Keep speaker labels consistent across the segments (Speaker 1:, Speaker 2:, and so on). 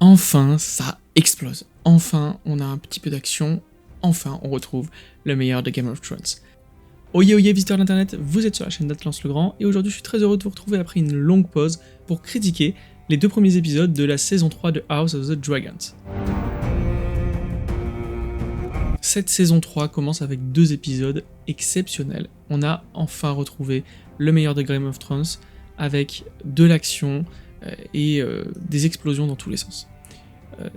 Speaker 1: enfin ça explose. Enfin on a un petit peu d'action. Enfin on retrouve le meilleur de Game of Thrones. Oyez oyez visiteurs d'internet, vous êtes sur la chaîne d'Atlas le Grand et aujourd'hui je suis très heureux de vous retrouver après une longue pause pour critiquer les 2 premiers épisodes de la saison 3 de House of the Dragons. Cette saison 3 commence avec 2 épisodes exceptionnels. On a enfin retrouvé le meilleur de Game of Thrones avec de l'action et des explosions dans tous les sens.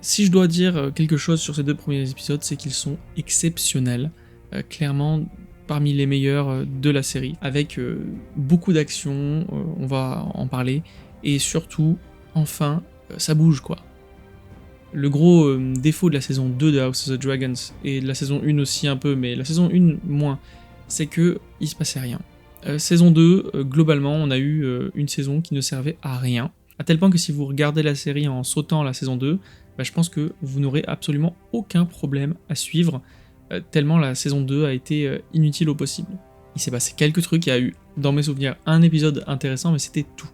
Speaker 1: Si je dois dire quelque chose sur ces 2 premiers épisodes, c'est qu'ils sont exceptionnels, clairement parmi les meilleurs de la série, avec beaucoup d'action, on va en parler, et surtout, enfin, ça bouge quoi. Le gros défaut de la saison 2 de House of the Dragons, et de la saison 1 aussi un peu, mais la saison 1 moins, c'est que il se passait rien. Saison 2, globalement, on a eu une saison qui ne servait à rien, à tel point que si vous regardez la série en sautant la saison 2, je pense que vous n'aurez absolument aucun problème à suivre, tellement la saison 2 a été inutile au possible. Il s'est passé quelques trucs, il y a eu, dans mes souvenirs, un épisode intéressant, mais c'était tout.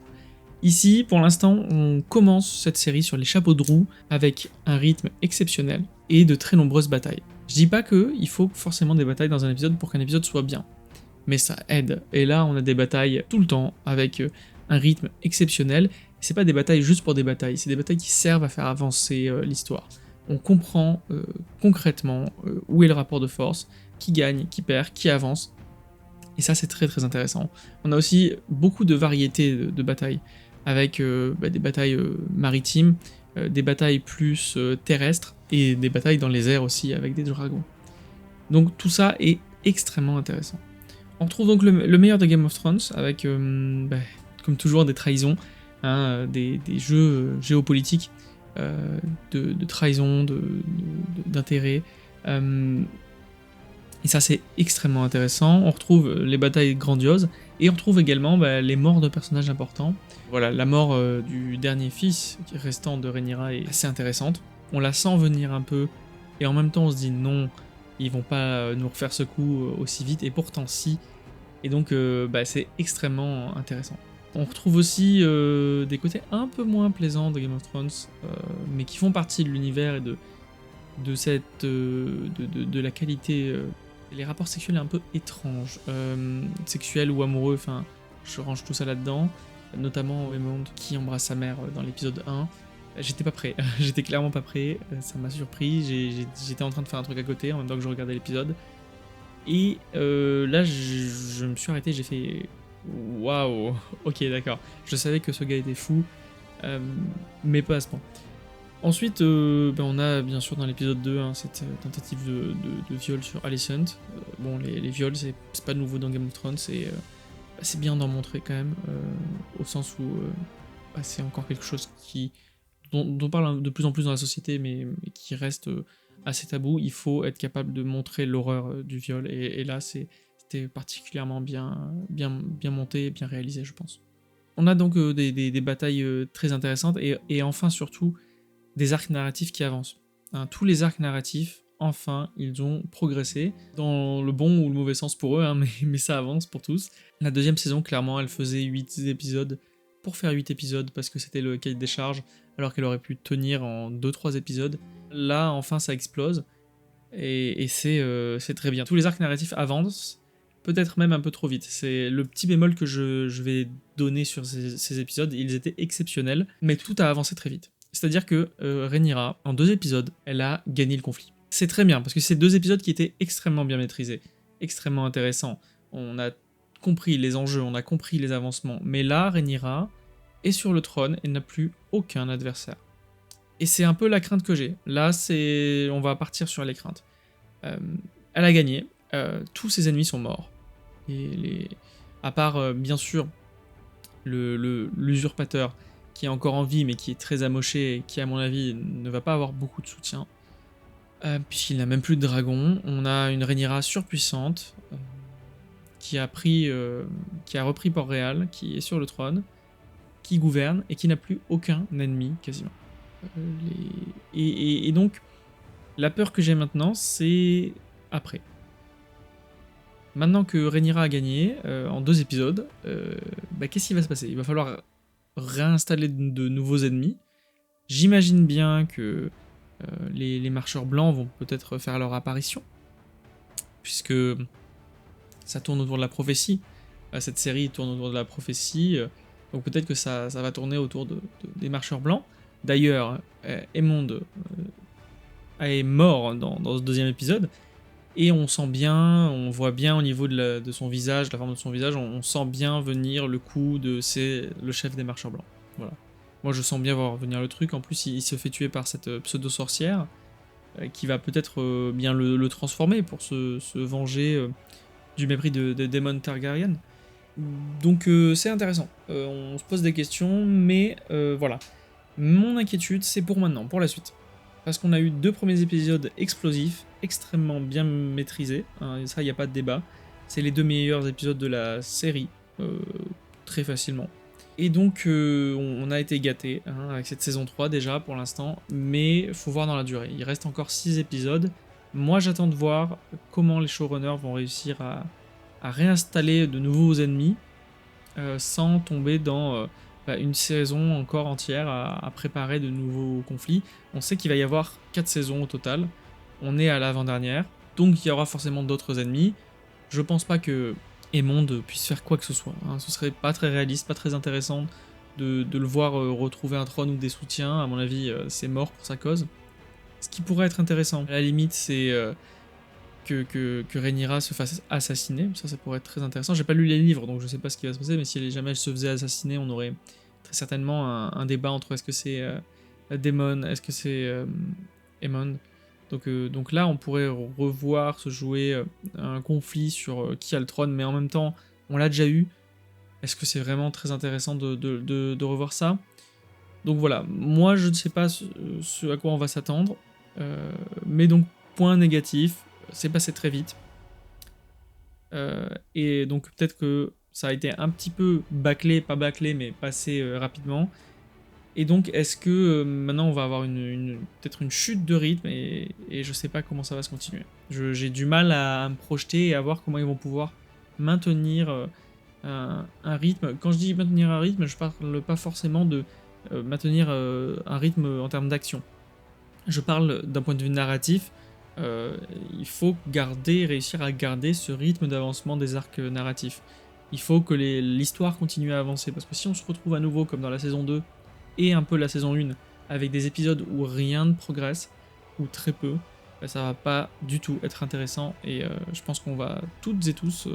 Speaker 1: Ici, pour l'instant, on commence cette série sur les chapeaux de roue, avec un rythme exceptionnel, et de très nombreuses batailles. Je dis pas qu'il faut forcément des batailles dans un épisode pour qu'un épisode soit bien, mais ça aide, et là on a des batailles tout le temps, avec un rythme exceptionnel. C'est pas des batailles juste pour des batailles, c'est des batailles qui servent à faire avancer l'histoire. On comprend concrètement où est le rapport de force, qui gagne, qui perd, qui avance, et ça c'est très très intéressant. On a aussi beaucoup de variétés de batailles, avec des batailles maritimes, des batailles plus terrestres, et des batailles dans les airs aussi avec des dragons. Donc tout ça est extrêmement intéressant. On retrouve donc le meilleur de Game of Thrones, avec comme toujours des trahisons, des jeux géopolitiques, de trahison, d'intérêt, et ça c'est extrêmement intéressant. On retrouve les batailles grandioses, et on retrouve également les morts de personnages importants. Voilà, la mort du dernier fils restant de Rhaenyra est assez intéressante. On la sent venir un peu, et en même temps on se dit non, ils vont pas nous refaire ce coup aussi vite, et pourtant si, et donc c'est extrêmement intéressant. On retrouve aussi des côtés un peu moins plaisants de Game of Thrones, mais qui font partie de l'univers et de la qualité. Les rapports sexuels un peu étranges, sexuels ou amoureux, enfin, je range tout ça là-dedans, notamment Aemond qui embrasse sa mère dans l'épisode 1. J'étais pas prêt, j'étais clairement pas prêt, ça m'a surpris, j'étais en train de faire un truc à côté en même temps que je regardais l'épisode. Et là, je me suis arrêté, j'ai fait waouh, ok, d'accord. Je savais que ce gars était fou, mais pas à ce point. Ensuite, on a bien sûr dans l'épisode 2 cette tentative de viol sur Alicent. Bon, les viols, c'est pas nouveau dans Game of Thrones, c'est bien d'en montrer quand même, au sens où c'est encore quelque chose dont on parle de plus en plus dans la société, mais qui reste assez tabou. Il faut être capable de montrer l'horreur du viol, et là c'était particulièrement bien monté et bien réalisé, je pense. On a donc des batailles très intéressantes, et enfin surtout des arcs narratifs qui avancent. Tous les arcs narratifs, enfin, ils ont progressé, dans le bon ou le mauvais sens pour eux, mais ça avance pour tous. La deuxième saison, clairement, elle faisait 8 épisodes pour faire 8 épisodes, parce que c'était le cahier des charges, alors qu'elle aurait pu tenir en 2-3 épisodes. Là, enfin, ça explose, et c'est très bien. Tous les arcs narratifs avancent, peut-être même un peu trop vite. C'est le petit bémol que je vais donner sur ces épisodes. Ils étaient exceptionnels, mais tout a avancé très vite. C'est-à-dire que Rhaenyra, en 2 épisodes, elle a gagné le conflit. C'est très bien, parce que c'est 2 épisodes qui étaient extrêmement bien maîtrisés, extrêmement intéressants. On a compris les enjeux, on a compris les avancements, mais là, Rhaenyra est sur le trône et n'a plus aucun adversaire. Et c'est un peu la crainte que j'ai. Là, on va partir sur les craintes. Elle a gagné, tous ses ennemis sont morts. Et à part, bien sûr, l'usurpateur, qui est encore en vie mais qui est très amoché et qui à mon avis ne va pas avoir beaucoup de soutien, puisqu'il n'a même plus de dragon. On a une Rhaenyra surpuissante qui a repris Port-Réal, qui est sur le trône, qui gouverne et qui n'a plus aucun ennemi quasiment. Et donc la peur que j'ai maintenant, c'est après. Maintenant que Rhaenyra a gagné en 2 épisodes, qu'est-ce qui va se passer? Il va falloir réinstaller de nouveaux ennemis, J'imagine bien que les marcheurs blancs vont peut-être faire leur apparition, puisque ça tourne autour de la prophétie. Cette série tourne autour de la prophétie, donc peut-être que ça va tourner autour des marcheurs blancs. D'ailleurs, Aemond est mort dans ce deuxième épisode, et on sent bien, on voit bien au niveau de son visage, la forme de son visage, on sent bien venir le coup de c'est le chef des marcheurs blancs. Voilà. Moi je sens bien voir venir le truc, en plus il se fait tuer par cette pseudo-sorcière, qui va peut-être bien le transformer pour se venger du mépris de Daemon Targaryen. Donc c'est intéressant, on se pose des questions, mais voilà. Mon inquiétude, c'est pour maintenant, pour la suite. Parce qu'on a eu 2 premiers épisodes explosifs, extrêmement bien maîtrisés, hein, et ça, il n'y a pas de débat. C'est les 2 meilleurs épisodes de la série, très facilement. Et donc, on a été gâtés hein, avec cette saison 3 déjà, pour l'instant, mais faut voir dans la durée. Il reste encore 6 épisodes. Moi, j'attends de voir comment les showrunners vont réussir à réinstaller de nouveaux ennemis, sans tomber dans une saison encore entière à préparer de nouveaux conflits. On sait qu'il va y avoir 4 saisons au total, on est à l'avant-dernière, donc il y aura forcément d'autres ennemis. Je pense pas que Aemond puisse faire quoi que ce soit, hein. Ce serait pas très réaliste, pas très intéressant de le voir retrouver un trône ou des soutiens. À mon avis, c'est mort pour sa cause. Ce qui pourrait être intéressant, à la limite, c'est que Rhaenyra se fasse assassiner. Ça pourrait être très intéressant. J'ai pas lu les livres, donc je sais pas ce qui va se passer, mais si jamais elle se faisait assassiner, on aurait très certainement un débat entre est-ce que c'est Daemon, est-ce que c'est Aemond. Donc là, on pourrait revoir se jouer un conflit sur qui a le trône, mais en même temps, on l'a déjà eu. Est-ce que c'est vraiment très intéressant de revoir ça? Donc voilà, moi je ne sais pas ce à quoi on va s'attendre, mais donc point négatif, c'est passé très vite. Et donc peut-être que ça a été un petit peu bâclé, pas bâclé, mais passé rapidement. Et donc est-ce que maintenant on va avoir peut-être une chute de rythme et je sais pas comment ça va se continuer. J'ai du mal à me projeter et à voir comment ils vont pouvoir maintenir un rythme. Quand je dis maintenir un rythme, je parle pas forcément de maintenir un rythme en termes d'action. Je parle d'un point de vue narratif. Il faut réussir à garder ce rythme d'avancement des arcs narratifs. Il faut que l'histoire continue à avancer, parce que si on se retrouve à nouveau comme dans la saison 2 et un peu la saison 1, avec des épisodes où rien ne progresse, ou très peu, bah, ça va pas du tout être intéressant, et je pense qu'on va toutes et tous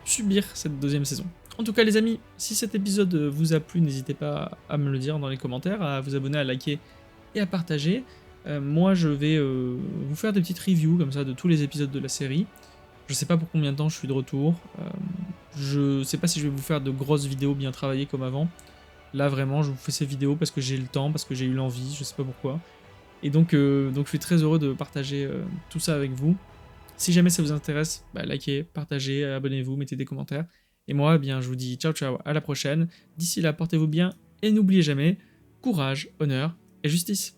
Speaker 1: subir cette deuxième saison. En tout cas les amis, si cet épisode vous a plu, n'hésitez pas à me le dire dans les commentaires, à vous abonner, à liker et à partager. Moi je vais vous faire des petites reviews comme ça de tous les épisodes de la série. Je sais pas pour combien de temps je suis de retour. Je sais pas si je vais vous faire de grosses vidéos bien travaillées comme avant. Là vraiment je vous fais ces vidéos parce que j'ai le temps, parce que j'ai eu l'envie, je sais pas pourquoi. Et donc je suis très heureux de partager tout ça avec vous. Si jamais ça vous intéresse, bah, likez, partagez, abonnez-vous, mettez des commentaires. Et moi, eh bien, je vous dis ciao ciao, à la prochaine. D'ici là, portez-vous bien et n'oubliez jamais, courage, honneur et justice.